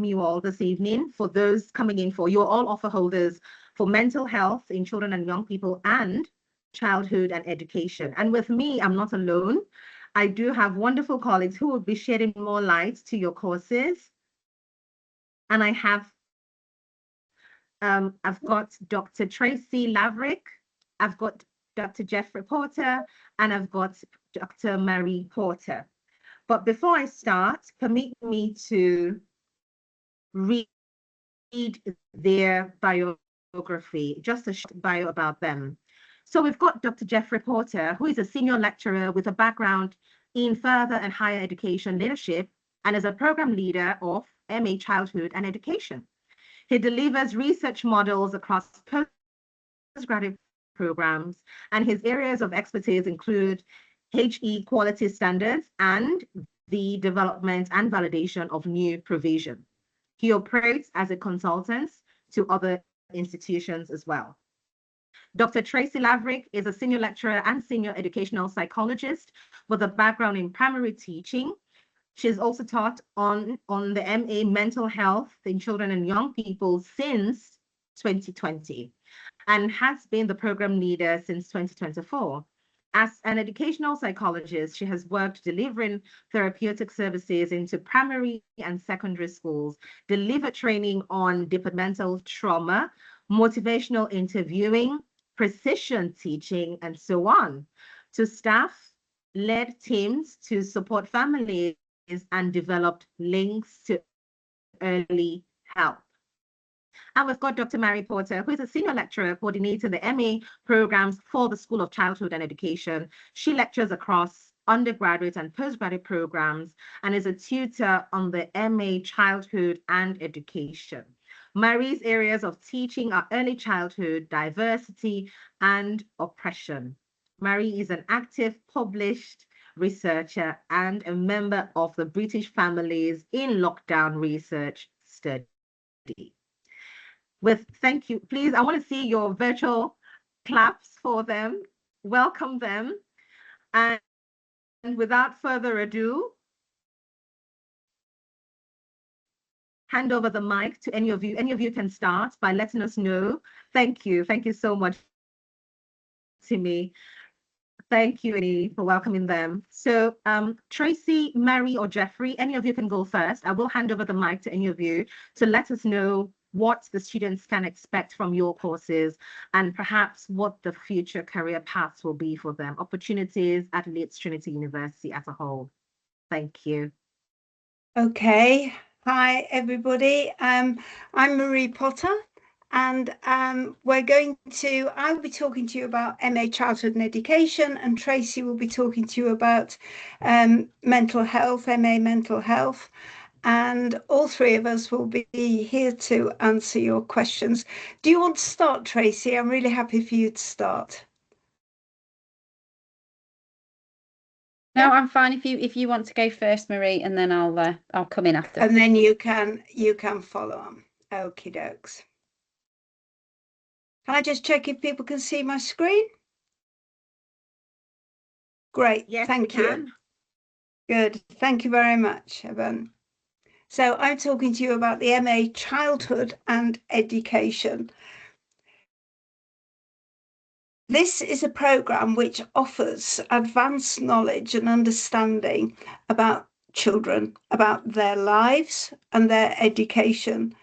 you all this evening. For those coming in, for you're all offer holders for mental health in children and young people and childhood and education. And with me, I'm not alone. I do have wonderful colleagues who will be shedding more light to your courses. And I've got Dr. Tracy Laverick, I've got Dr. Jeffrey Porter, and I've got Dr. Mary Porter. But before I start, permit me to read their biography, just a short bio about them. So we've got Dr. Jeffrey Porter, who is a senior lecturer with a background in further and higher education leadership and is a program leader of MA Childhood and Education. He delivers research models across postgraduate programs, and his areas of expertise include HE quality standards and the development and validation of new provision. He operates as a consultant to other institutions as well. Dr. Tracy Laverick is a senior lecturer and senior educational psychologist with a background in primary teaching. She's also taught on the MA Mental Health in Children and Young People since 2020 and has been the program leader since 2024. As an educational psychologist, she has worked delivering therapeutic services into primary and secondary schools, delivered training on departmental trauma, motivational interviewing, precision teaching, and so on, to staff, led teams to support families, and developed links to early help. And we've got Dr. Mary Porter, who is a senior lecturer coordinating the MA programs for the School of Childhood and Education. She lectures across undergraduate and postgraduate programs and is a tutor on the MA Childhood and Education. Mary's areas of teaching are early childhood, diversity, and oppression. Mary is an active published researcher and a member of the British Families in Lockdown Research Study. Thank you, please, I want to see your virtual claps for them. Welcome them. And without further ado, hand over the mic to any of you. Any of you can start by letting us know. Thank you. Thank you so much, Timmy. Thank you, Annie, for welcoming them. So Tracy, Mary, or Jeffrey, any of you can go first. I will hand over the mic to any of you to let us know what the students can expect from your courses and perhaps what the future career paths will be for them, opportunities at Leeds Trinity University as a whole. Thank you. Okay. Hi, everybody. I'm Marie Potter, and I will be talking to you about MA Childhood and Education, and Tracy will be talking to you about mental health, MA Mental Health. And all three of us will be here to answer your questions. Do you want to start, Tracy? I'm really happy for you to start. No, I'm fine if you want to go first, Marie, and then I'll come in after. And then you can follow on. Okie dokes. Can I just check if people can see my screen? Great. Yes, thank you. Good. Thank you very much, Evan. So I'm talking to you about the MA Childhood and Education. This is a programme which offers advanced knowledge and understanding about children, about their lives and their education.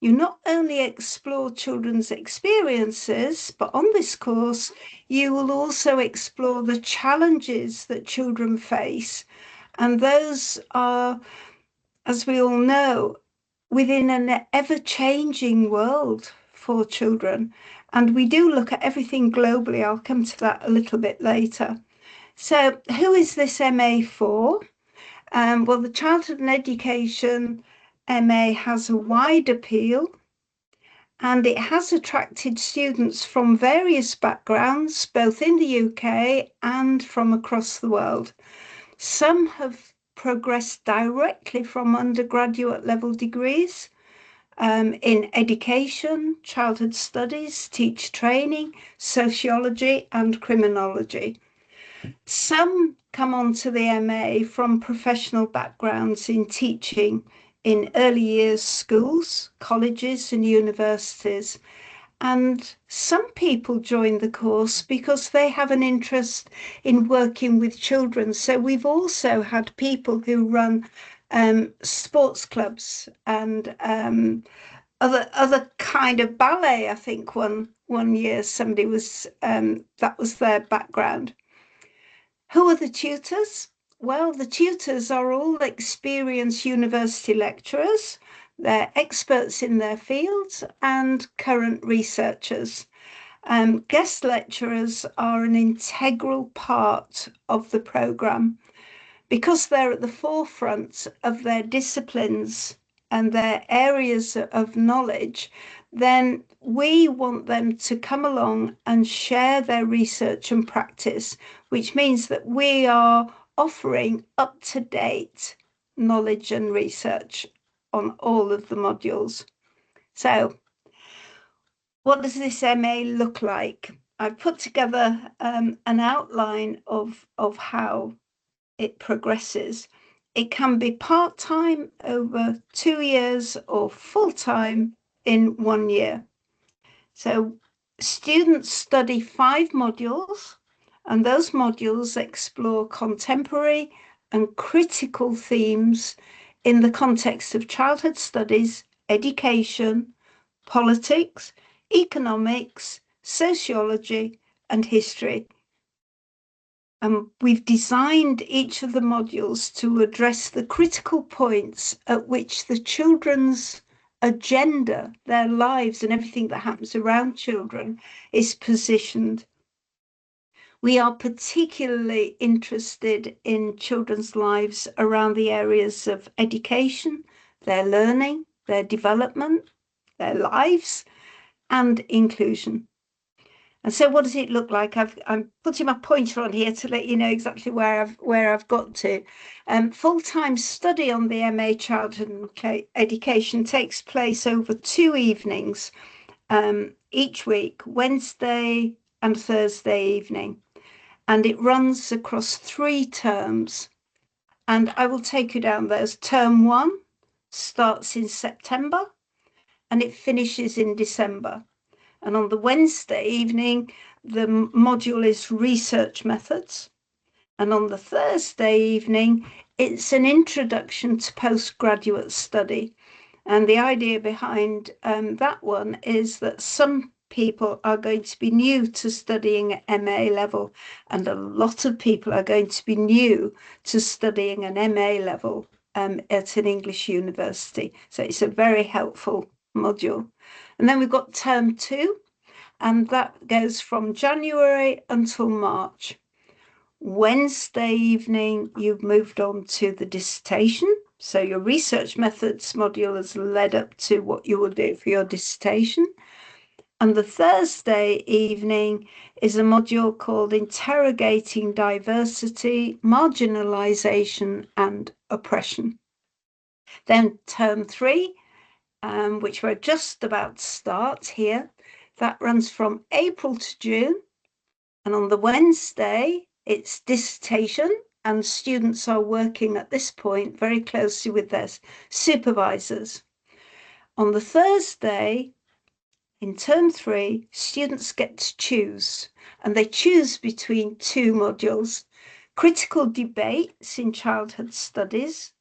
You not only explore children's experiences, but on this course, you will also explore the challenges that children face. And those are, as we all know, within an ever-changing world for children. And we do look at everything globally. I'll come to that a little bit later. So who is this MA for? Well, the Childhood and Education MA has a wide appeal, and it has attracted students from various backgrounds, both in the UK and from across the world. Some have progressed directly from undergraduate level degrees in education, childhood studies, teacher training, sociology, and criminology. Some come onto the MA from professional backgrounds in teaching, in early years schools, colleges and universities. And some people join the course because they have an interest in working with children. So we've also had people who run sports clubs and other kind of ballet. I think one year somebody was that was their background. Who are the tutors? Well, the tutors are all experienced university lecturers. They're experts in their fields and current researchers. Guest lecturers are an integral part of the programme because they're at the forefront of their disciplines and their areas of knowledge. Then we want them to come along and share their research and practice, which means that we are offering up-to-date knowledge and research on all of the modules. So what does this MA look like? I've put together an outline of how it progresses. It can be part-time over 2 years or full-time in 1 year. So students study 5 modules, and those modules explore contemporary and critical themes in the context of childhood studies, education, politics, economics, sociology, and history. We've designed each of the modules to address the critical points at which the children's agenda, their lives, and everything that happens around children is positioned. We are particularly interested in children's lives around the areas of education, their learning, their development, their lives, and inclusion. And so what does it look like? I'm putting my pointer on here to let you know exactly where I've got to. Full-time study on the MA Childhood Education takes place over 2 evenings each week, Wednesday and Thursday evening. And it runs across 3 terms. And I will take you down those. Term 1 starts in September and it finishes in December. And on the Wednesday evening, the module is research methods. And on the Thursday evening, it's an introduction to postgraduate study. And the idea behind that one is that some people are going to be new to studying at MA level, and a lot of people are going to be new to studying an MA level at an English university. So it's a very helpful module. And then we've got term 2, and that goes from January until March. Wednesday evening, you've moved on to the dissertation. So your research methods module has led up to what you will do for your dissertation. And the Thursday evening is a module called Interrogating Diversity, Marginalisation and Oppression. Then term 3, which we're just about to start here, that runs from April to June. And on the Wednesday, it's dissertation, and students are working at this point very closely with their supervisors. On the Thursday, in term 3, students get to choose, and they choose between 2 modules, critical debates in childhood studies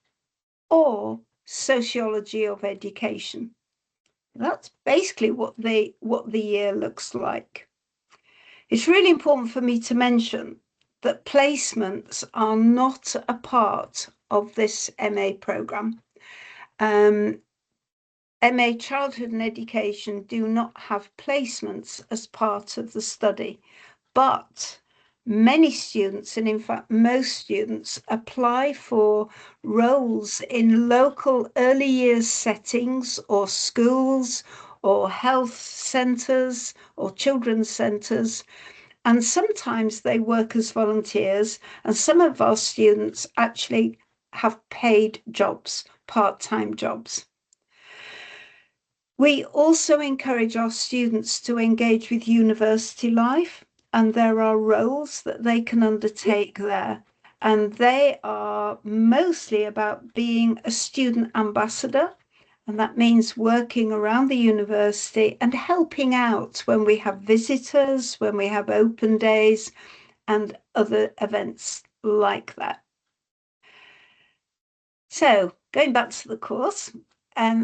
or sociology of education. That's basically what the year looks like. It's really important for me to mention that placements are not a part of this MA programme. MA Childhood and Education do not have placements as part of the study, but many students, and in fact most students, apply for roles in local early years settings or schools or health centres or children's centres. And sometimes they work as volunteers, and some of our students actually have paid jobs, part-time jobs. We also encourage our students to engage with university life, and there are roles that they can undertake there. and they are mostly about being a student ambassador. And that means working around the university and helping out when we have visitors, when we have open days and other events like that. So going back to the course,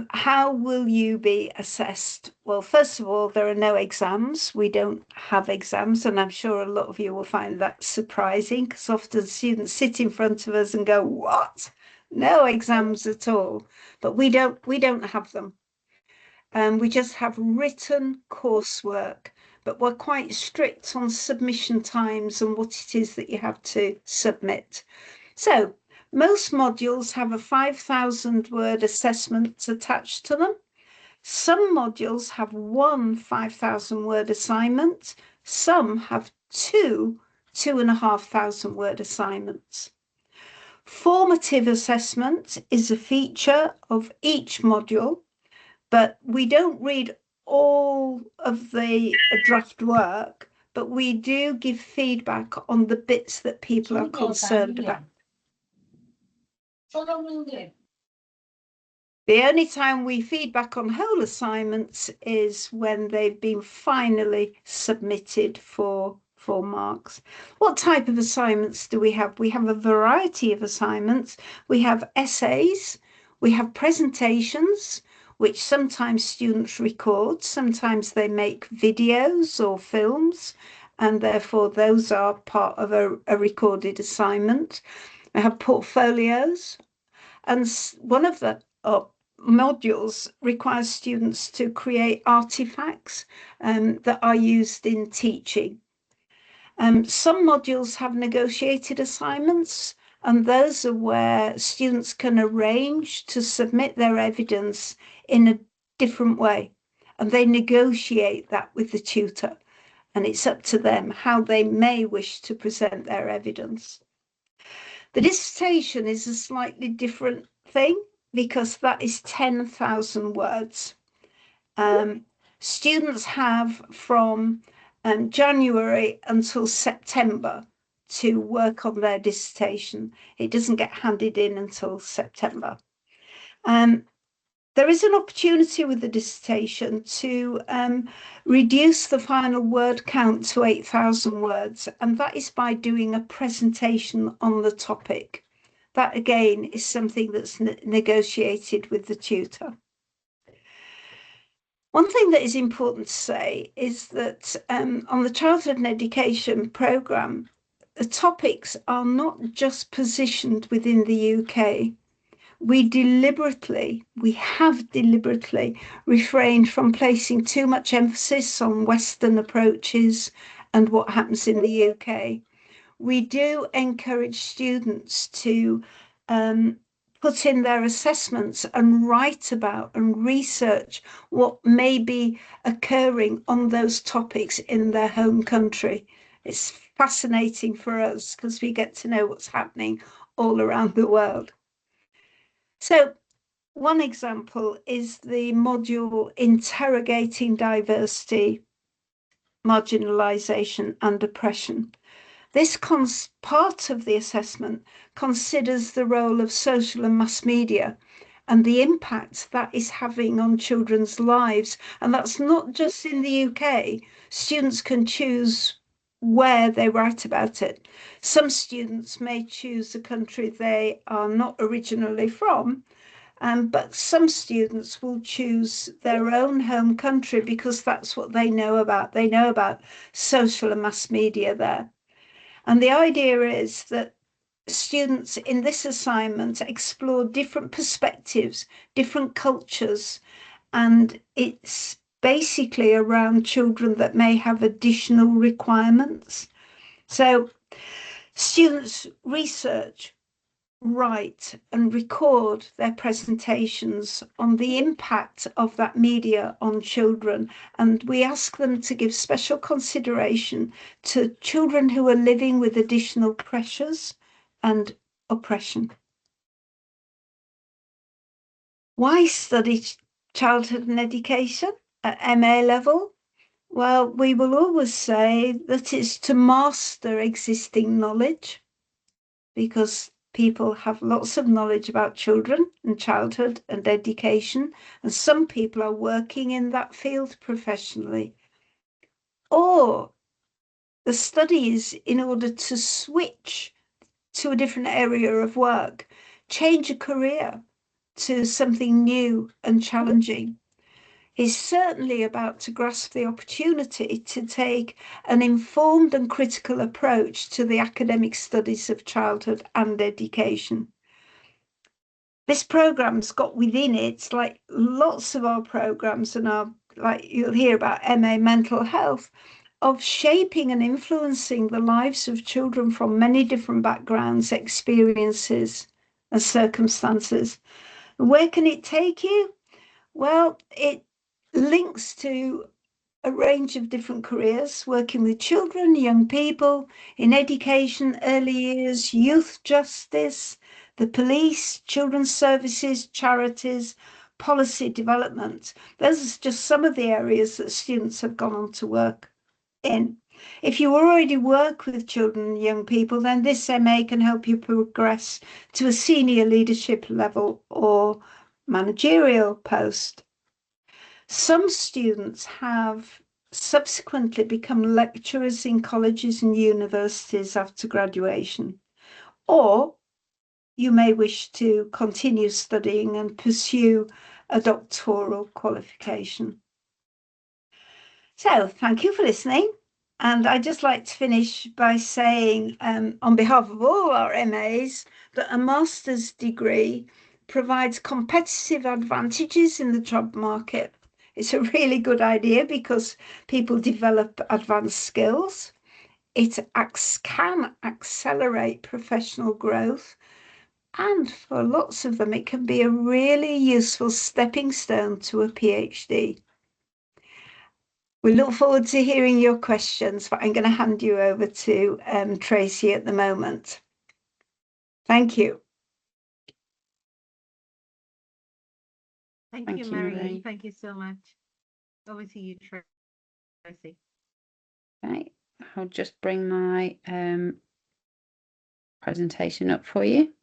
how will you be assessed? Well, first of all, there are no exams. We don't have exams, and I'm sure a lot of you will find that surprising because often students sit in front of us and go, "What? No exams at all." But we don't have them. We just have written coursework, but we're quite strict on submission times and what it is that you have to submit. So most modules have a 5,000 word assessment attached to them. Some modules have one 5,000 word assignment. Some have two 2,500 word assignments. Formative assessment is a feature of each module, but we don't read all of the draft work, but we do give feedback on the bits that people are concerned about. The only time we feedback on whole assignments is when they've been finally submitted for marks. What type of assignments do we have? We have a variety of assignments. We have essays, we have presentations, which sometimes students record, sometimes they make videos or films, and therefore those are part of a recorded assignment. We have portfolios, and one of the modules requires students to create artifacts that are used in teaching. Some modules have negotiated assignments, and those are where students can arrange to submit their evidence in a different way, and they negotiate that with the tutor, and it's up to them how they may wish to present their evidence. The dissertation is a slightly different thing because that is 10,000 words. Students have from January until September to work on their dissertation. It doesn't get handed in until September. There is an opportunity with the dissertation to reduce the final word count to 8,000 words, and that is by doing a presentation on the topic. That again is something that's negotiated with the tutor. One thing that is important to say is that on the childhood and education programme, the topics are not just positioned within the UK. We have deliberately refrained from placing too much emphasis on Western approaches and what happens in the UK. We do encourage students to put in their assessments and write about and research what may be occurring on those topics in their home country. It's fascinating for us because we get to know what's happening all around the world. So one example is the module Interrogating Diversity, Marginalisation and Oppression. This part of the assessment considers the role of social and mass media and the impact that is having on children's lives. And that's not just in the UK. Students can choose where they write about it. Some students may choose a country they are not originally from, but some students will choose their own home country because that's what they know about. They know about social and mass media there. And the idea is that students in this assignment explore different perspectives, different cultures, and it's basically around children that may have additional requirements. So students research, write and record their presentations on the impact of that media on children, and we ask them to give special consideration to children who are living with additional pressures and oppression. Why study childhood and education at MA level? Well, we will always say that it's to master existing knowledge. because people have lots of knowledge about children and childhood and education, and some people are working in that field professionally. Or the studies in order to switch to a different area of work, change a career to something new and challenging. Is certainly about to grasp the opportunity to take an informed and critical approach to the academic studies of childhood and education. This program's got within it, like lots of our programs and our, like you'll hear about MA mental health, of shaping and influencing the lives of children from many different backgrounds, experiences, and circumstances. Where can it take you? Well, it links to a range of different careers, working with children, young people, in education, early years, youth justice, the police, children's services, charities, policy development. Those are just some of the areas that students have gone on to work in. If you already work with children and young people, then this MA can help you progress to a senior leadership level or managerial post. Some students have subsequently become lecturers in colleges and universities after graduation, or you may wish to continue studying and pursue a doctoral qualification. So thank you for listening. And I'd just like to finish by saying, on behalf of all our MAs, that a master's degree provides competitive advantages in the job market. It's a really good idea because people develop advanced skills. It can accelerate professional growth. And for lots of them, it can be a really useful stepping stone to a PhD. We look forward to hearing your questions, but I'm going to hand you over to Tracy at the moment. Thank you. Thank Thank you, you, Mary. Marie. Thank you so much. Over to you, Tracy. Okay, I'll just bring my presentation up for you.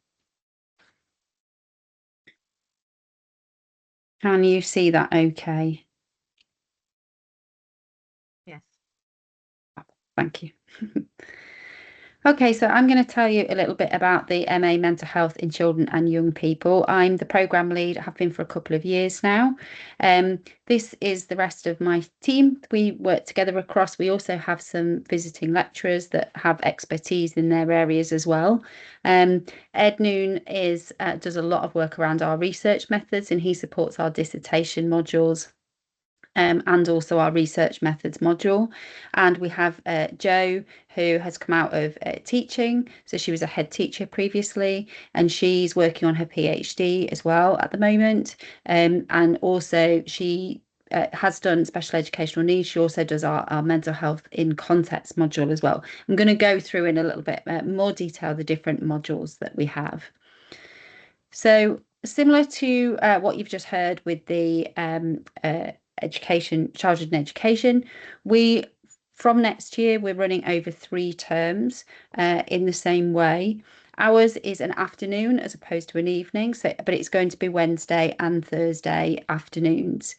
Can you see that okay? Yes. Thank you. Okay, so I'm going to tell you a little bit about the MA Mental Health in Children and Young People. I'm the programme lead, have been for a couple of years now. This is the rest of my team. We work together across. We also have some visiting lecturers that have expertise in their areas as well. Ed Noon does a lot of work around our research methods, and he supports our dissertation modules. And also our research methods module. And we have Jo, who has come out of teaching. So she was a head teacher previously, and she's working on her PhD as well at the moment. And also she has done special educational needs. She also does our mental health in context module as well. I'm going to go through in a little bit more detail the different modules that we have. So similar to what you've just heard with the education, childhood and education, from next year we're running over 3 terms in the same way. Ours is an afternoon as opposed to an evening, but it's going to be Wednesday and Thursday afternoons.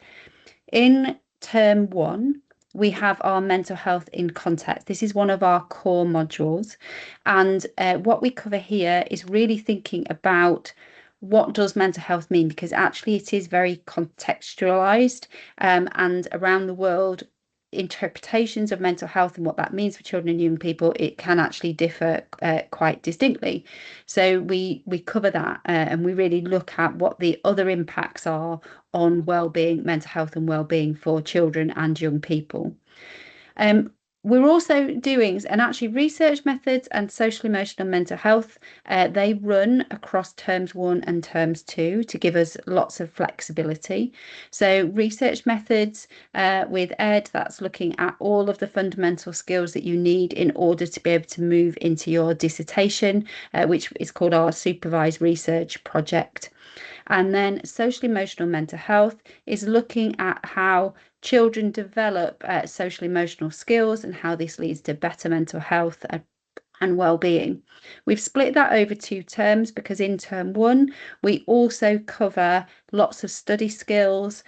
In term 1, we have our mental health in context. This is one of our core modules, and what we cover here is really thinking about what does mental health mean, because actually it is very contextualized, and around the world interpretations of mental health and what that means for children and young people, it can actually differ quite distinctly. So we cover that, and we really look at what the other impacts are on well-being, mental health and well-being for children and young people. We're also doing, and actually research methods and social emotional mental health, they run across terms 1 and terms 2 to give us lots of flexibility. So research methods with Ed, that's looking at all of the fundamental skills that you need in order to be able to move into your dissertation, which is called our supervised research project. And then social emotional mental health is looking at how children develop social emotional skills and how this leads to better mental health and well-being. We've split that over 2 terms because in term 1 we also cover lots of study skills.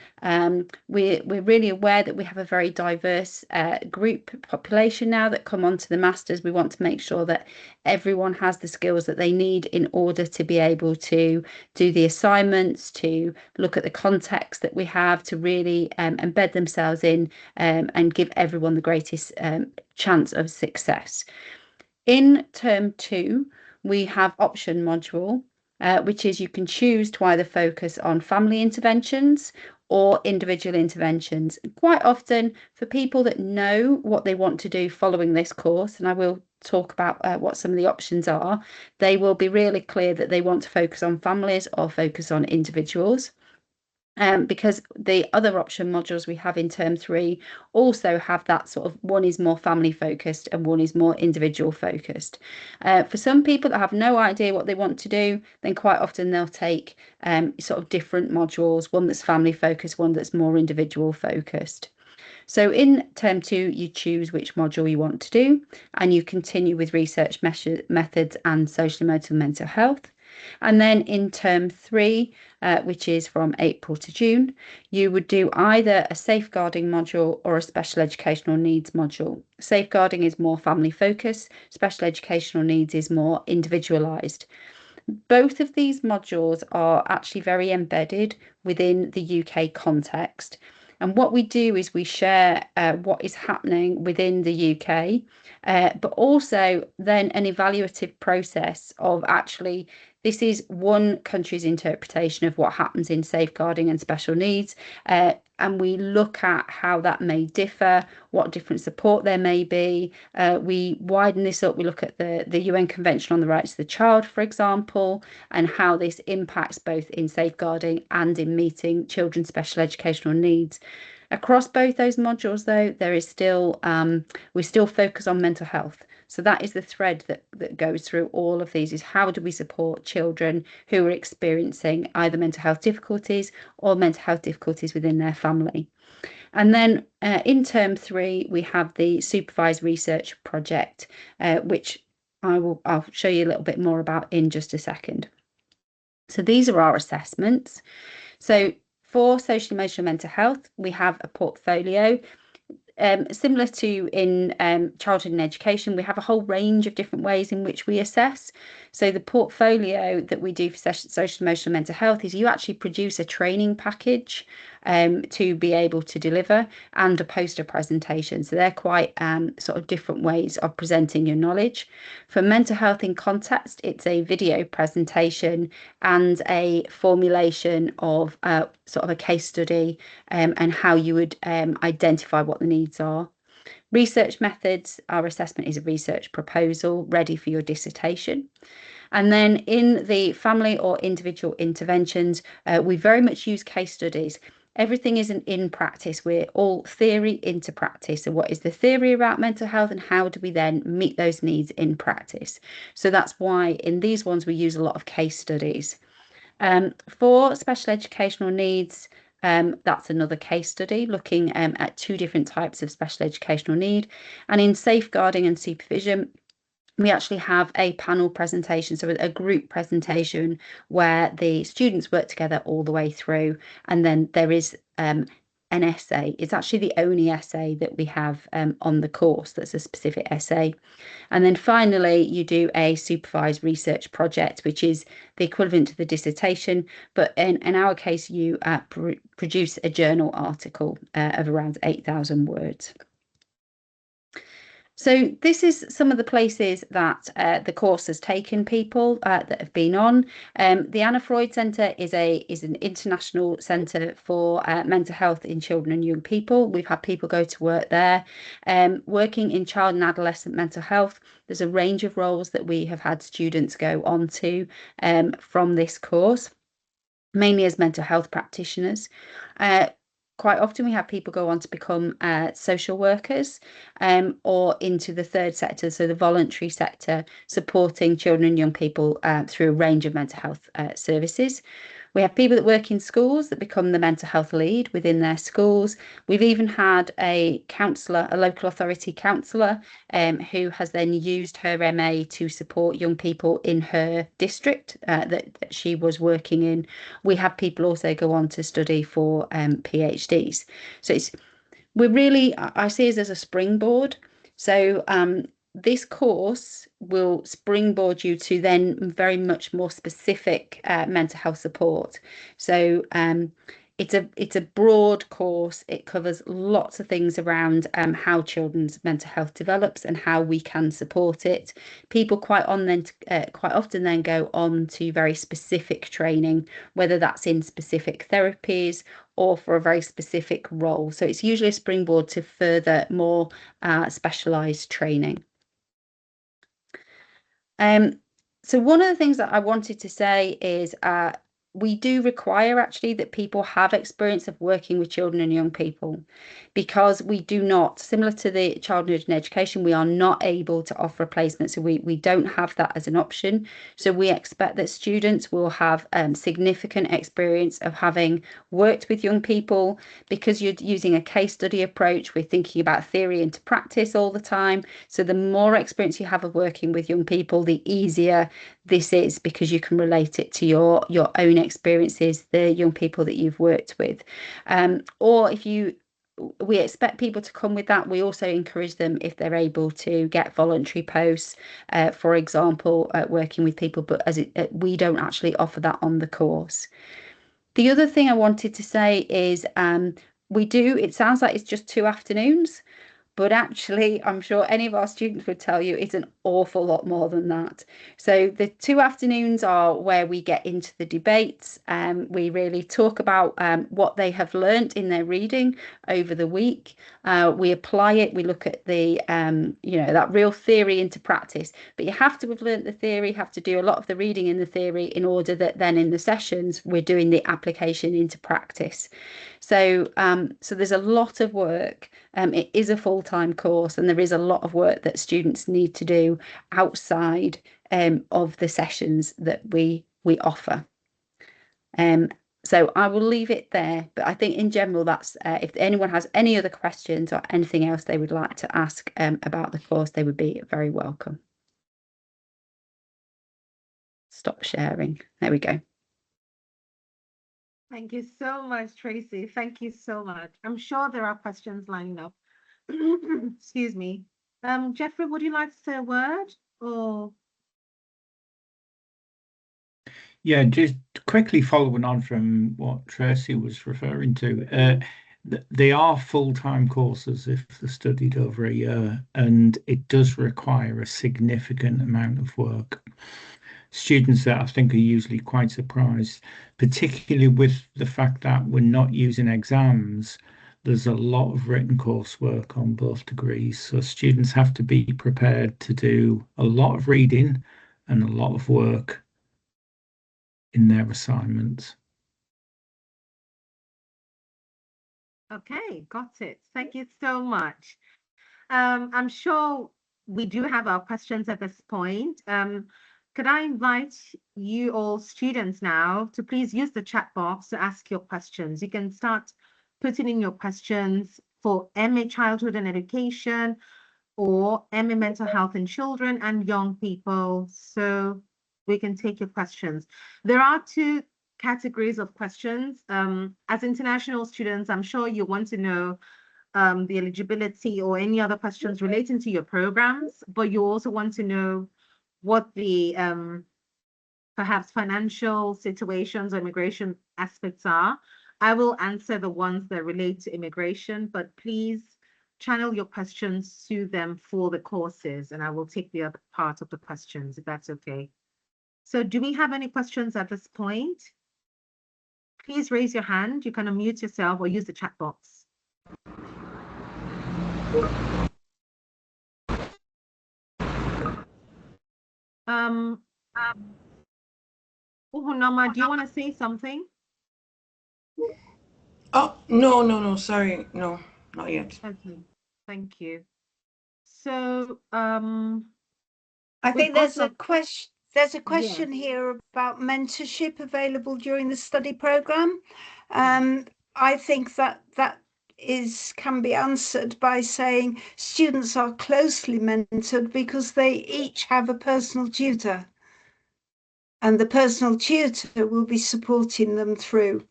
We're really aware that we have a very diverse group population now that come onto the masters. We want to make sure that everyone has the skills that they need in order to be able to do the assignments, to look at the context that we have, to really embed themselves in and give everyone the greatest chance of success. In term 2, we have option module, which is you can choose to either focus on family interventions or individual interventions. Quite often for people that know what they want to do following this course, and I will talk about what some of the options are, they will be really clear that they want to focus on families or focus on individuals. Because the other option modules we have in term 3 also have that sort of, one is more family focused and one is more individual focused. For some people that have no idea what they want to do, then quite often they'll take sort of different modules, one that's family focused, one that's more individual focused. So in term 2, you choose which module you want to do, and you continue with research methods and social emotional mental health. And then in term 3, which is from April to June, you would do either a safeguarding module or a special educational needs module. Safeguarding is more family focused, special educational needs is more individualised. Both of these modules are actually very embedded within the UK context. And what we do is we share what is happening within the UK, but also then an evaluative process of actually, this is one country's interpretation of what happens in safeguarding and special needs. And we look at how that may differ, what different support there may be. We widen this up. We look at the UN Convention on the Rights of the Child, for example, and how this impacts both in safeguarding and in meeting children's special educational needs. Across both those modules, though, there is still we still focus on mental health. So that is the thread that goes through all of these, is how do we support children who are experiencing either mental health difficulties or mental health difficulties within their family. And then in term 3, we have the supervised research project, which I'll show you a little bit more about in just a second. So these are our assessments. So for social emotional mental health, we have a portfolio. Similar to in childhood and education, we have a whole range of different ways in which we assess. So the portfolio that we do for social emotional mental health is you actually produce a training package to be able to deliver, and a poster presentation. So they're quite sort of different ways of presenting your knowledge. For mental health in context, it's a video presentation and a formulation of sort of a case study and how you would identify what the needs are. Research methods, our assessment is a research proposal ready for your dissertation. And then in the family or individual interventions, we very much use case studies. Everything isn't in practice. We're all theory into practice. So what is the theory about mental health and how do we then meet those needs in practice? So that's why in these ones we use a lot of case studies. For special educational needs, that's another case study looking at 2 different types of special educational need. And in safeguarding and supervision, we actually have a panel presentation, so a group presentation where the students work together all the way through, and then there is an essay. It's actually the only essay that we have on the course that's a specific essay. And then finally, you do a supervised research project, which is the equivalent to the dissertation, but in our case, you produce a journal article of around 8,000 words. So this is some of the places that the course has taken people that have been on. The Anna Freud Centre is an international centre for mental health in children and young people. We've had people go to work there. Working in child and adolescent mental health, there's a range of roles that we have had students go on to from this course, mainly as mental health practitioners. Quite often we have people go on to become social workers or into the third sector, so the voluntary sector, supporting children and young people through a range of mental health services. We have people that work in schools that become the mental health lead within their schools. We've even had a counsellor, a local authority counsellor, who has then used her MA to support young people in her district that she was working in. We have people also go on to study for PhDs. So we're really, I see it as a springboard. So this course will springboard you to then very much more specific mental health support. So it's a broad course. It covers lots of things around how children's mental health develops and how we can support it. People quite often then go on to very specific training, whether that's in specific therapies or for a very specific role. So it's usually a springboard to further more specialised training. So one of the things that I wanted to say is we do require actually that people have experience of working with children and young people, because we do not, similar to the childhood and education, we are not able to offer a placement. So we don't have that as an option. So we expect that students will have significant experience of having worked with young people. Because you're using a case study approach, we're thinking about theory into practice all the time. So the more experience you have of working with young people, the easier this is, because you can relate it to your own experiences, the young people that you've worked with. Or if we expect people to come with that. We also encourage them, if they're able, to get voluntary posts, for example, working with people, but we don't actually offer that on the course. The other thing I wanted to say is it sounds like it's just 2 afternoons, but actually, I'm sure any of our students would tell you it's an awful lot more than that. So the 2 afternoons are where we get into the debates. We really talk about what they have learnt in their reading over the week. We apply it. We look at the, that real theory into practice. But you have to have learnt the theory, have to do a lot of the reading in the theory in order that then in the sessions we're doing the application into practice. So there's a lot of work. It is a full-time course, and there is a lot of work that students need to do outside of the sessions that we offer. So I will leave it there, but I think in general that's if anyone has any other questions or anything else they would like to ask about the course, they would be very welcome. Stop sharing. There we go. Thank you so much, Tracy. Thank you so much. I'm sure there are questions lining up. Excuse me. Jeffrey, would you like to say a word? Or Yeah, just quickly following on from what Tracy was referring to, they are full-time courses if they're studied over a year, and it does require a significant amount of work. Students that I think are usually quite surprised, particularly with the fact that we're not using exams. There's a lot of written coursework on both degrees, so students have to be prepared to do a lot of reading and a lot of work in their assignments. okay, got it. Thank you so much. I'm sure we do have our questions at this point. Could I invite you all students now to please use the chat box to ask your questions? You can start putting in your questions for MA Childhood and Education or MA Mental Health in Children and Young People, so we can take your questions. There are 2 categories of questions. As international students, I'm sure you want to know the eligibility or any other questions relating to your programs, but you also want to know what the perhaps financial situations or immigration aspects are. I will answer the ones that relate to immigration, but please channel your questions to them for the courses, and I will take the other part of the questions if that's okay. So do we have any questions at this point? Please raise your hand. You can unmute yourself or use the chat box. Uhunoma, do you want to say something? Oh, no, sorry. No, not yet. Okay, thank you. So, I think there's a question. There's a question here about mentorship available during the study program. I think that can be answered by saying students are closely mentored because they each have a personal tutor, and the personal tutor will be supporting them through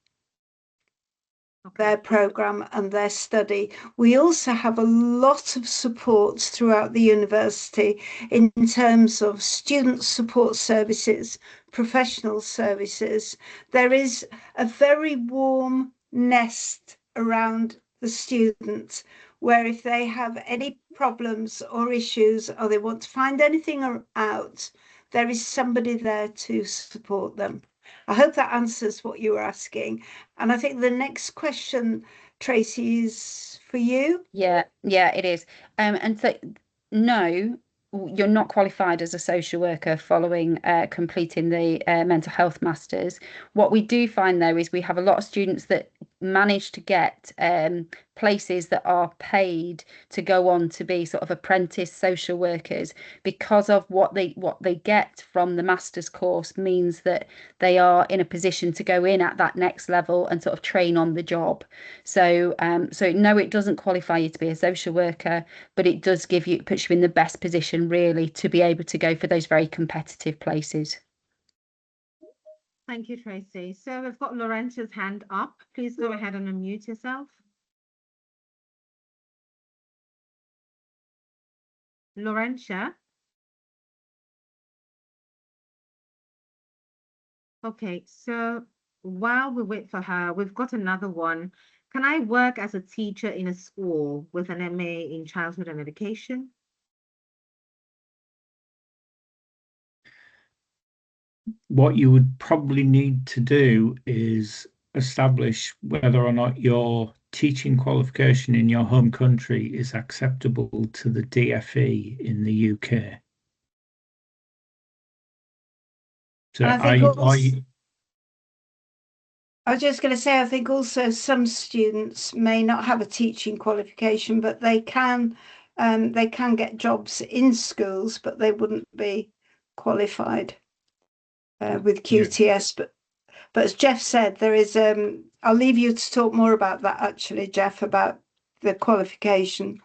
their program and their study. We also have a lot of support throughout the university in terms of student support services, professional services. There is a very warm nest around the students where if they have any problems or issues or they want to find anything out, there is somebody there to support them. I hope that answers what you were asking. And I think the next question, Tracy, is for you. Yeah, it is. And so, no, you're not qualified as a social worker following completing the mental health masters. What we do find though is we have a lot of students that manage to get places that are paid to go on to be sort of apprentice social workers, because of what they get from the master's course means that they are in a position to go in at that next level and sort of train on the job. So no, it doesn't qualify you to be a social worker, but it does puts you in the best position really to be able to go for those very competitive places. Thank you, Tracy. So we've got Laurentia's hand up. Please go ahead and unmute yourself. Laurentia. Okay, so while we wait for her, we've got another one. Can I work as a teacher in a school with an MA in childhood and education? What you would probably need to do is establish whether or not your teaching qualification in your home country is acceptable to the DFE in the UK. So I was just going to say, I think also some students may not have a teaching qualification, but they can get jobs in schools, but they wouldn't be qualified with QTS. But as Jeff said, there is I'll leave you to talk more about that actually, Jeff, about the qualification.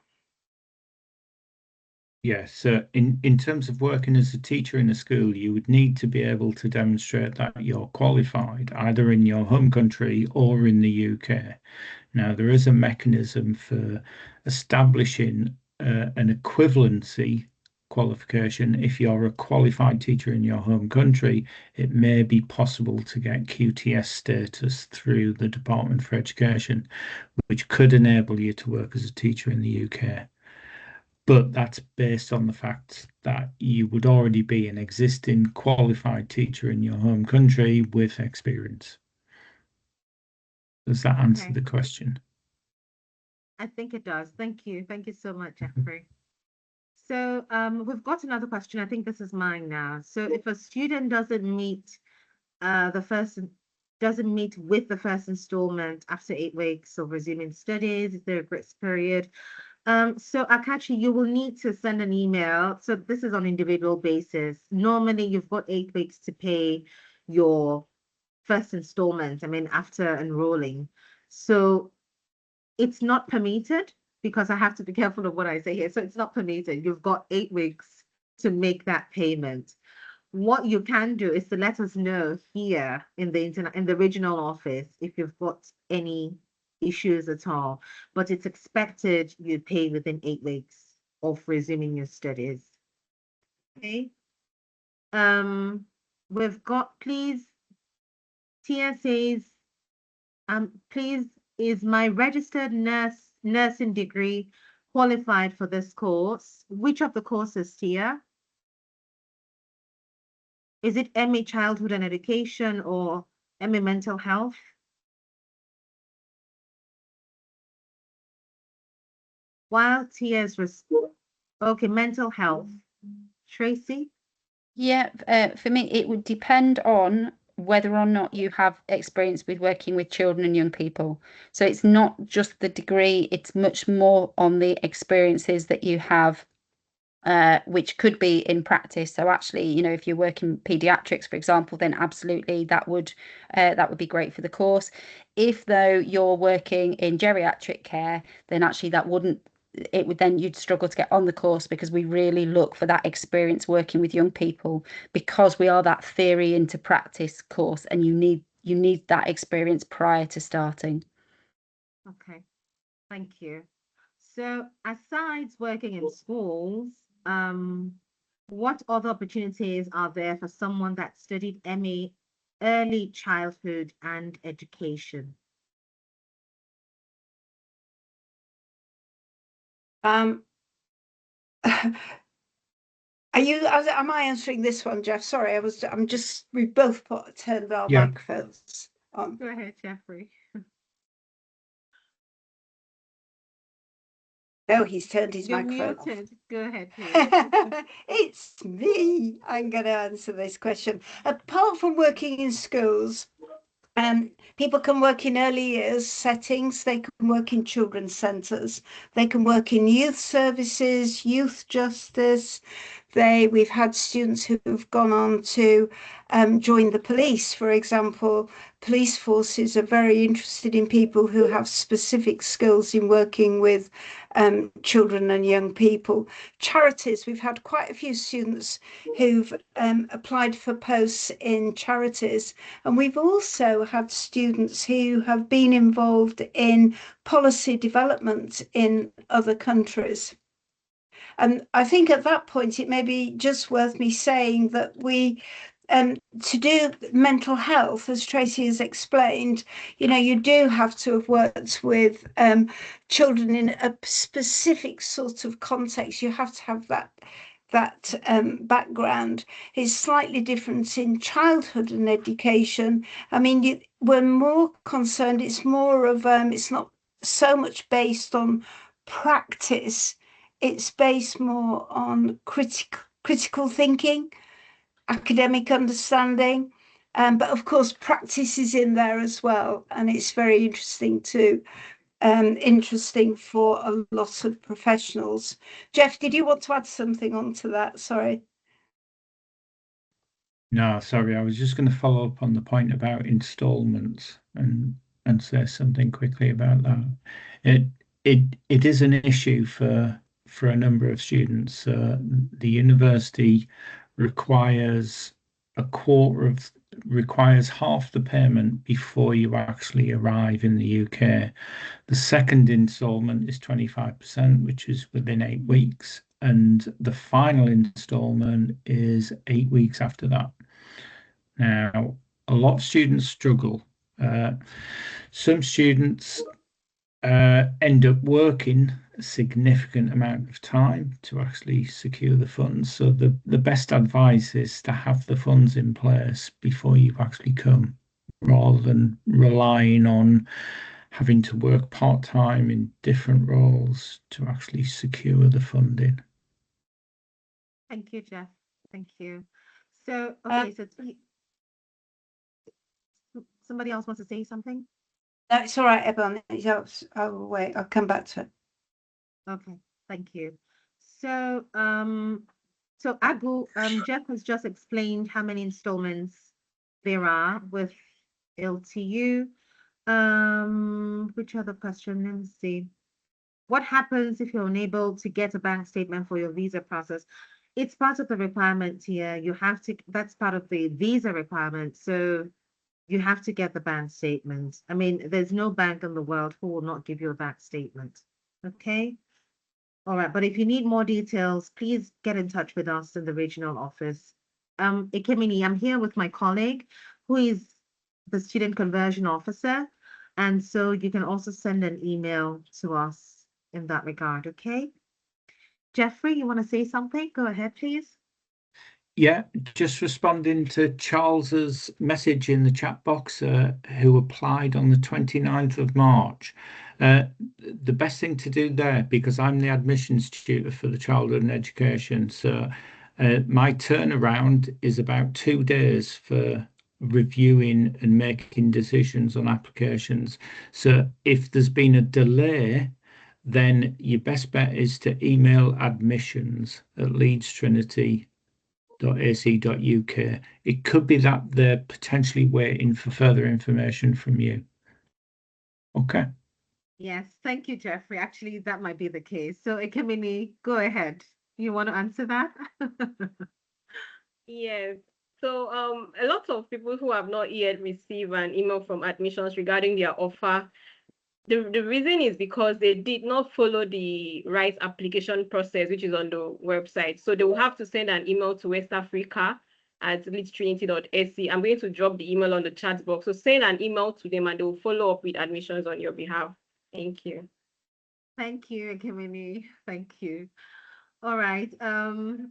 Yes, so in terms of working as a teacher in a school, you would need to be able to demonstrate that you're qualified either in your home country or in the UK. Now, there is a mechanism for establishing an equivalency qualification. If you're a qualified teacher in your home country, it may be possible to get QTS status through the Department for Education, which could enable you to work as a teacher in the UK. But that's based on the fact that you would already be an existing qualified teacher in your home country with experience. Does that answer the question? I think it does. Thank you. Thank you so much, Jeffrey. So we've got another question. I think this is mine now. So if a student doesn't meet with the first installment after 8 weeks of resuming studies, is there a grace period? So Akachi, you will need to send an email. So this is on individual basis. Normally, you've got 8 weeks to pay your first installment, after enrolling. So it's not permitted, because I have to be careful of what I say here. So it's not permitted. You've got 8 weeks to make that payment. What you can do is to let us know here in the regional office if you've got any issues at all, but it's expected you pay within 8 weeks of resuming your studies. Okay. We've got, please, Tia says, please, is my registered nursing degree qualified for this course? Which of the courses, Tia? Is it MA Childhood and Education or MA Mental Health? While Tia's okay, mental health. Tracy? Yeah, for me, it would depend on whether or not you have experience with working with children and young people. So it's not just the degree, it's much more on the experiences that you have which could be in practice. So actually, you know, if you're working pediatrics, for example, then absolutely that would be great for the course. If though you're working in geriatric care, then actually you'd struggle to get on the course, because we really look for that experience working with young people, because we are that theory into practice course, and you need that experience prior to starting. Okay, thank you. So, aside working in schools, what other opportunities are there for someone that studied MA early childhood and education? Am I answering this one, Jeff? Sorry, we both turned our Yeah. microphones on. Go ahead, Jeffrey. No, he's turned his You're microphone off. muted. Go ahead, please. It's me. I'm going to answer this question. Apart from working in schools, people can work in early years settings, they can work in children's centres, they can work in youth services, youth justice. We've had students who've gone on to join the police, for example. Police forces are very interested in people who have specific skills in working with children and young people. Charities, we've had quite a few students who've applied for posts in charities, and we've also had students who have been involved in policy development in other countries. And I think at that point, it may be just worth me saying that to do mental health, as Tracy has explained, you know, you do have to have worked with children in a specific sort of context. You have to have that background. Is slightly different in childhood and education. I mean, we're more concerned, it's more of, it's not so much based on practice, it's based more on critical thinking, academic understanding. But of course, practice is in there as well. And it's very interesting for a lot of professionals. Jeff, did you want to add something onto that? Sorry. No, sorry, I was just going to follow up on the point about installments and say something quickly about that. It is an issue for a number of students. The university requires requires half the payment before you actually arrive in the UK. The second installment is 25%, which is within 8 weeks, and the final installment is 8 weeks after that. Now, a lot of students struggle. Some students end up working a significant amount of time to actually secure the funds. So the best advice is to have the funds in place before you actually come, rather than relying on having to work part-time in different roles to actually secure the funding. Thank you, Jeff. Thank you. So, okay, so somebody else wants to say something? No, it's all right, Ebon. I'll wait. I'll come back to it. Okay, thank you. So, Agu, Jeff has just explained how many installments there are with LTU. Which other question? Let me see. What happens if you're unable to get a bank statement for your visa process? It's part of the requirement here. You have to, that's part of the visa requirement. So you have to get the bank statement. I mean, there's no bank in the world who will not give you a bank statement. Okay. All right. But if you need more details, please get in touch with us in the regional office. Ikemini, I'm here with my colleague who is the student conversion officer. And so you can also send an email to us in that regard. Okay. Jeffrey, you want to say something? Go ahead, please. Yeah, just responding to Charles's message in the chat box, who applied on the 29th of March. The best thing to do there, because I'm the admissions tutor for the childhood and education, so my turnaround is about 2 days for reviewing and making decisions on applications. So if there's been a delay, then your best bet is to email admissions@leedstrinity.ac.uk. It could be that they're potentially waiting for further information from you. Okay. Yes, thank you, Jeffrey. Actually, that might be the case. So, Ekemini, go ahead. You want to answer that? Yes. So a lot of people who have not yet received an email from admissions regarding their offer, the reason is because they did not follow the right application process, which is on the website. So they will have to send an email to West Africa at leedstrinity.ac. I'm going to drop the email on the chat box. So send an email to them and they will follow up with admissions on your behalf. Thank you. Thank you, Ekemini. Thank you. All right. Can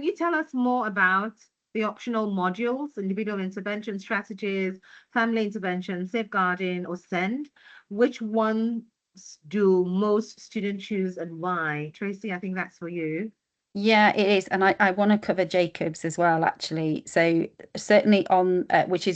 you tell us more about the optional modules, individual intervention strategies, family intervention, safeguarding, or SEND? Which ones do most students choose and why? Tracy, I think that's for you. Yeah, it is. And I want to cover Jacobs as well, actually. So certainly on which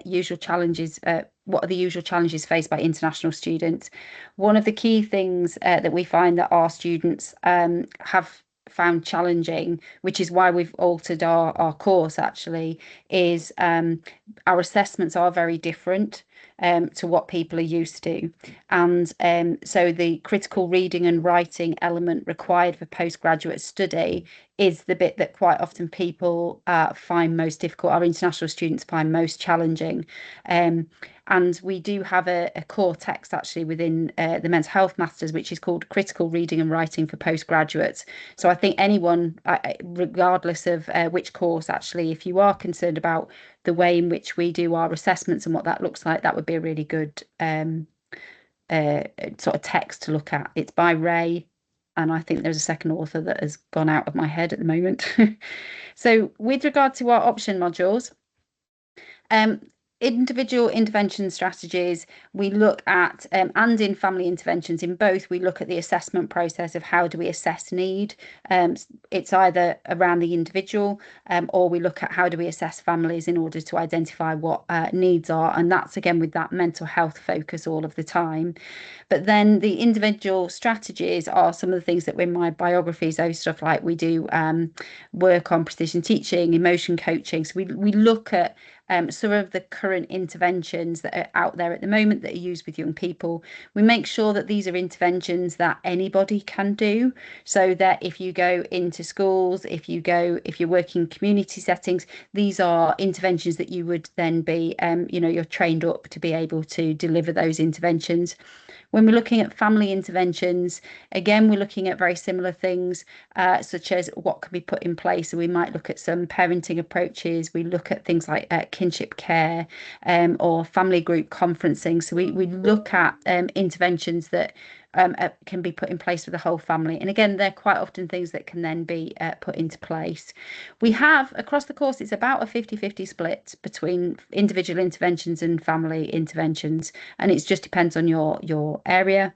usual challenges, what are the usual challenges faced by international students? One of the key things that we find that our students have found challenging, which is why we've altered our course actually, is our assessments are very different to what people are used to. And so the critical reading and writing element required for postgraduate study is the bit that quite often people find most difficult, our international students find most challenging. And we do have a core text actually within the Mental Health Masters, which is called Critical Reading and Writing for Postgraduates. So I think anyone, regardless of which course, actually, if you are concerned about the way in which we do our assessments and what that looks like, that would be a really good sort of text to look at. It's by Ray, and I think there's a second author that has gone out of my head at the moment. So with regard to our option modules, individual intervention strategies, we look at, and in family interventions, in both, we look at the assessment process of how do we assess need. It's either around the individual or we look at how do we assess families in order to identify what needs are. And that's again with that mental health focus all of the time. But then the individual strategies are some of the things that were in my biography. So stuff like we do work on precision teaching, emotion coaching. So we look at some of the current interventions that are out there at the moment that are used with young people. We make sure that these are interventions that anybody can do, so that if you go into schools, if you're working in community settings, these are interventions that you would then be, you're trained up to be able to deliver those interventions. When we're looking at family interventions, again, we're looking at very similar things, such as what can be put in place. So we might look at some parenting approaches. We look at things like kinship care or family group conferencing. So we look at interventions that can be put in place for the whole family. And again, they're quite often things that can then be put into place. We have, across the course, it's about a 50-50 split between individual interventions and family interventions, and it just depends on your area.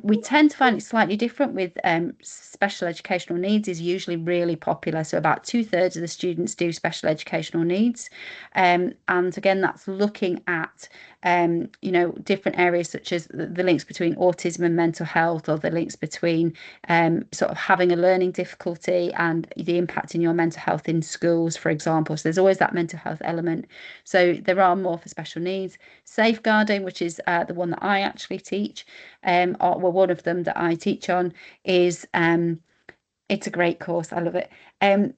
We tend to find it slightly different with special educational needs is usually really popular. So about 2/3 of the students do special educational needs. And again, that's looking at, different areas such as the links between autism and mental health, or the links between sort of having a learning difficulty and the impact in your mental health in schools, for example. So there's always that mental health element. So there are more for special needs. Safeguarding, which is the one that I actually teach, one of them that I teach on, is it's a great course. I love it. And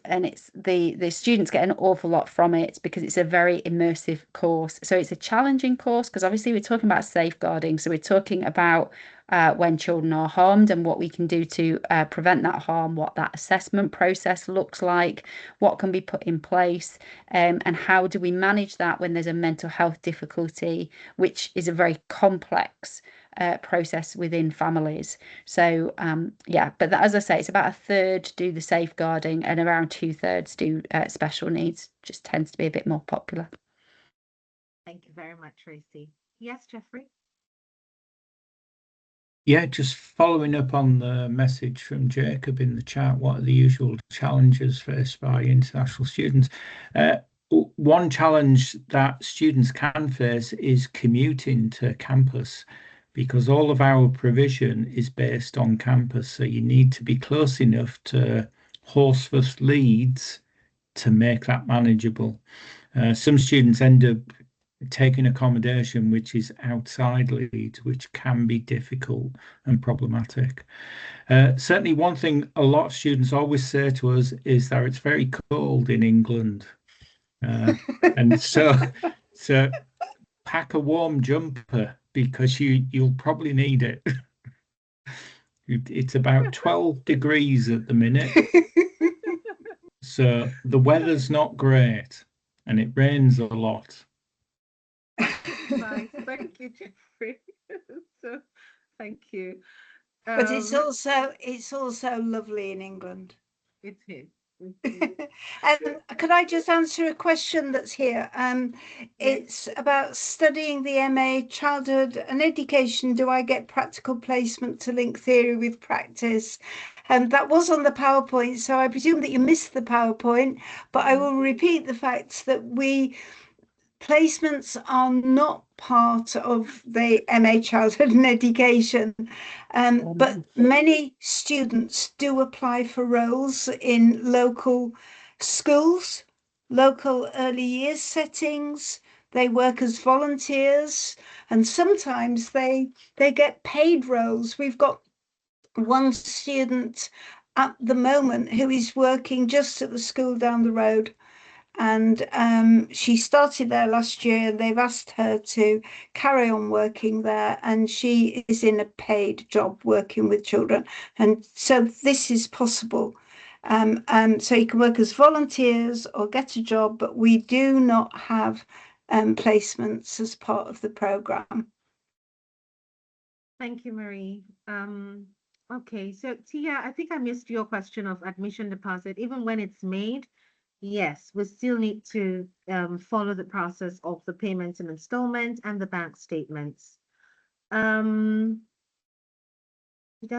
it's the students get an awful lot from it because it's a very immersive course. So it's a challenging course because obviously we're talking about safeguarding. So we're talking about when children are harmed and what we can do to prevent that harm, what that assessment process looks like, what can be put in place, and how do we manage that when there's a mental health difficulty, which is a very complex process within families. So but as I say, it's about 1/3 do the safeguarding and around 2/3 do special needs. Just tends to be a bit more popular. Thank you very much, Tracy. Yes, Jeffrey? Yeah, just following up on the message from Jacob in the chat, what are the usual challenges faced by international students? One challenge that students can face is commuting to campus because all of our provision is based on campus. So you need to be close enough to Horsforth, Leeds to make that manageable. Some students end up taking accommodation which is outside Leeds, which can be difficult and problematic. Certainly one thing a lot of students always say to us is that it's very cold in England. And so pack a warm jumper because you'll probably need it. It's about 12 degrees at the minute. So the weather's not great and it rains a lot. Nice. Thank you, Jeffrey. So, thank you. But it's also lovely in England. It is. And could I just answer a question that's here? It's about studying the MA Childhood and Education. Do I get practical placement to link theory with practice? And that was on the PowerPoint, so I presume that you missed the PowerPoint, but I will repeat the facts that placements are not part of the MA Childhood and Education, but many students do apply for roles in local schools, local early years settings. They work as volunteers, and sometimes they get paid roles. We've got one student at the moment who is working just at the school down the road. And she started there last year. They've asked her to carry on working there, and she is in a paid job working with children. And so this is possible. So you can work as volunteers or get a job, but we do not have placements as part of the programme. Thank you, Marie. Okay, so Tia, I think I missed your question of admission deposit. Even when it's made, yes, we still need to follow the process of the payments and installment and the bank statements. Did I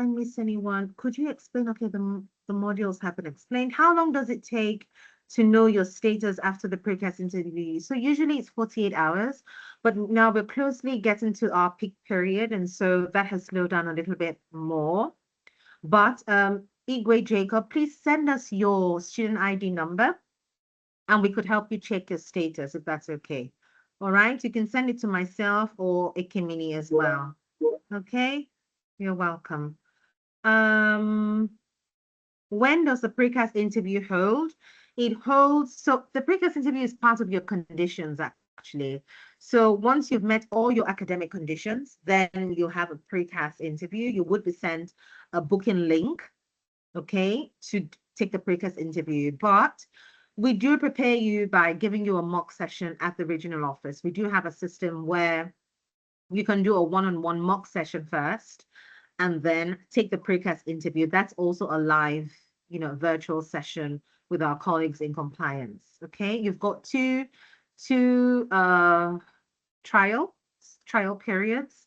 miss anyone? Could you explain? Okay, the modules have been explained. How long does it take to know your status after the precast interview? So usually it's 48 hours, but now we're closely getting to our peak period, and so that has slowed down a little bit more. But Igwe Jacob, please send us your student ID number, and we could help you check your status if that's okay. All right, you can send it to myself or Ikemini as well. Okay, you're welcome. When does the precast interview hold? It holds, so the precast interview is part of your conditions actually. So once you've met all your academic conditions, then you'll have a precast interview. You would be sent a booking link, okay, to take the precast interview. But we do prepare you by giving you a mock session at the regional office. We do have a system where you can do a one-on-one mock session first and then take the precast interview. That's also a live, virtual session with our colleagues in compliance. Okay, you've got two trial periods,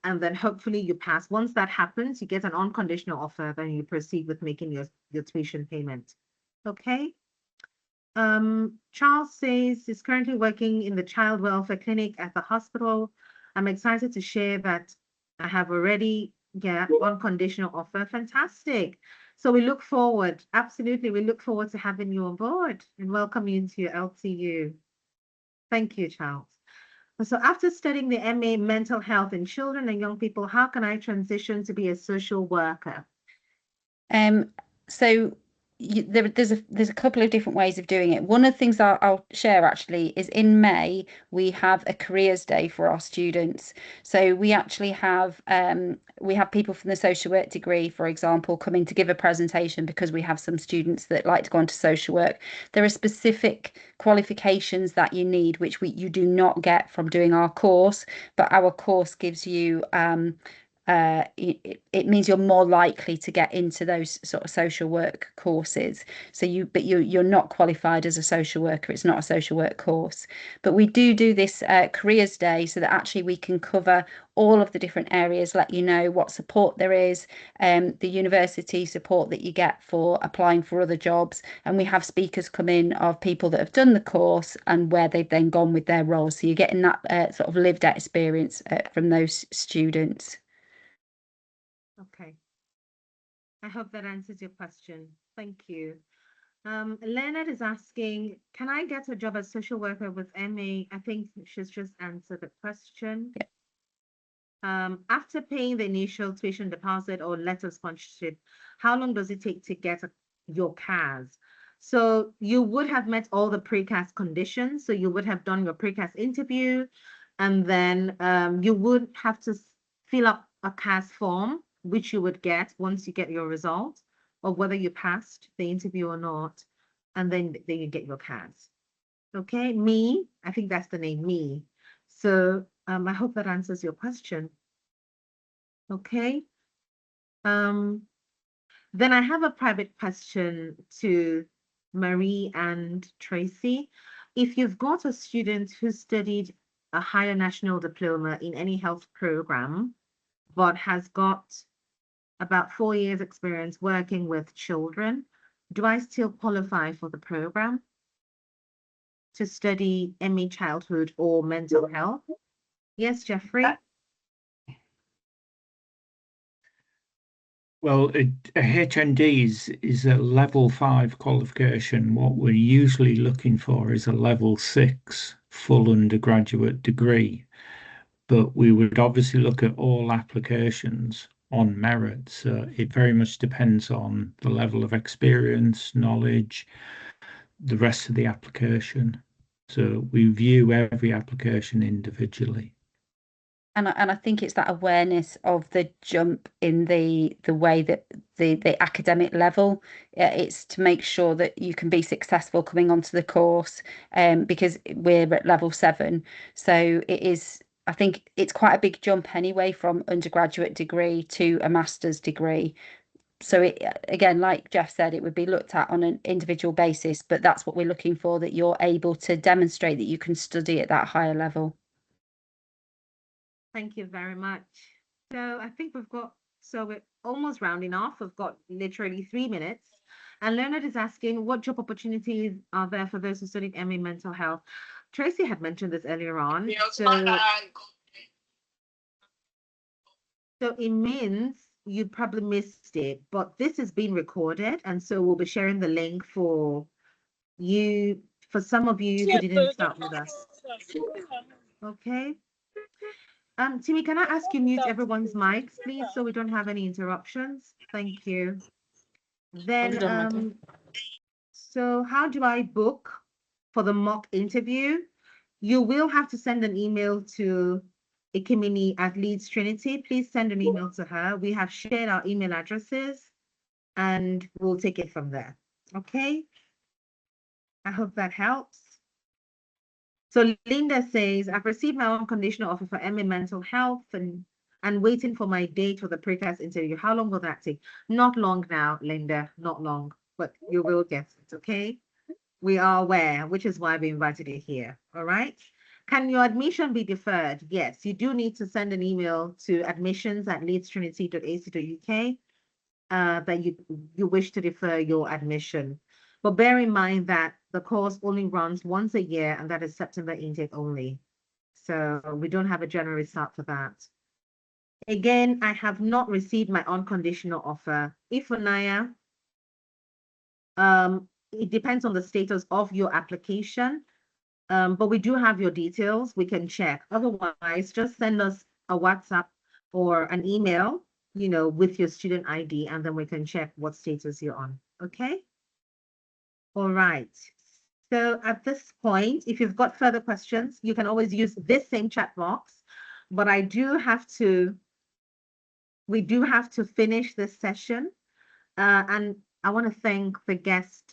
and then hopefully you pass. Once that happens, you get an unconditional offer, then you proceed with making your tuition payment. Okay. Charles says he's currently working in the child welfare clinic at the hospital. I'm excited to share that I have already unconditional offer. Fantastic. So we look forward, absolutely, we look forward to having you on board and welcome you into your LTU. Thank you, Charles. So after studying the MA Mental Health in Children and Young People, how can I transition to be a social worker? So there's a couple of different ways of doing it. One of the things I'll share actually is in May we have a careers day for our students. So we actually have people from the social work degree, for example, coming to give a presentation because we have some students that like to go on to social work. There are specific qualifications that you need which you do not get from doing our course, but our course gives you it means you're more likely to get into those sort of social work courses. So you're not qualified as a social worker. It's not a social work course, but we do this careers day so that actually we can cover all of the different areas, let you know what support there is, the university support that you get for applying for other jobs, and we have speakers come in of people that have done the course and where they've then gone with their roles. So you're getting that sort of lived experience from those students. Okay. I hope that answers your question. Thank you. Leonard is asking, can I get a job as social worker with MA? I think she's just answered the question. Yeah. After paying the initial tuition deposit or letter of sponsorship, how long does it take to get your CAS? So you would have met all the pre-CAS conditions. So you would have done your pre-CAS interview, and then you would have to fill up a CAS form, which you would get once you get your result, or whether you passed the interview or not, and then you get your CAS. Okay, me, I think that's the name, me. So I hope that answers your question. Okay. Then I have a private question to Marie and Tracy. If you've got a student who studied a higher national diploma in any health program, but has got about 4 years experience working with children, do I still qualify for the program to study ME childhood or mental health? Yes, Jeffrey? Well, a HND is a level 5 qualification. What we're usually looking for is a level 6 full undergraduate degree. But we would obviously look at all applications on merit. So it very much depends on the level of experience, knowledge, the rest of the application. So we view every application individually. And I think it's that awareness of the jump in the way that the academic level. It's to make sure that you can be successful coming onto the course, because we're at level 7. So it is, I think it's quite a big jump anyway from undergraduate degree to a master's degree. So it, again, like Jeff said, it would be looked at on an individual basis, but that's what we're looking for, that you're able to demonstrate that you can study at that higher level. Thank you very much. So I think so we're almost rounding off. We've got literally 3 minutes. And Leonard is asking, what job opportunities are there for those who studied MA mental health? Tracy had mentioned this earlier on. So it means you probably missed it, but this is being recorded. And so we'll be sharing the link for some of you who didn't start with us. Okay. Timmy, can I ask you mute everyone's mics, please, so we don't have any interruptions? Thank you. Then, so how do I book for the mock interview? You will have to send an email to Ikimini at Leeds Trinity. Please send an email to her. We have shared our email addresses, and we'll take it from there. Okay? I hope that helps. So Linda says, I've received my own conditional offer for MA mental health and waiting for my date for the pre-CAS interview. How long will that take? Not long now, Linda, not long, but you will get it, okay? We are aware, which is why we invited you here, all right? Can your admission be deferred? Yes, you do need to send an email to admissions@leedstrinity.ac.uk that you wish to defer your admission. But bear in mind that the course only runs once a year, and that is September intake only. So we don't have a January start for that. Again, I have not received my unconditional offer. Ifunaya, it depends on the status of your application, but we do have your details. We can check. Otherwise, just send us a WhatsApp or an email, with your student ID, and then we can check what status you're on. Okay? All right. So at this point, if you've got further questions, you can always use this same chat box, but we do have to finish this session. And I want to thank the guest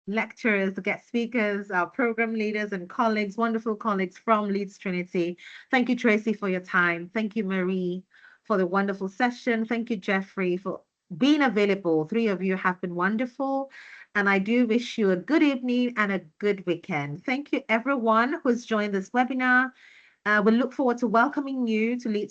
lecturers, the guest speakers, our program leaders and colleagues, wonderful colleagues from Leeds Trinity. Thank you, Tracy, for your time. Thank you, Marie, for the wonderful session. Thank you, Jeffrey, for being available. Three of you have been wonderful. And I do wish you a good evening and a good weekend. Thank you, everyone who's joined this webinar. We look forward to welcoming you to Leeds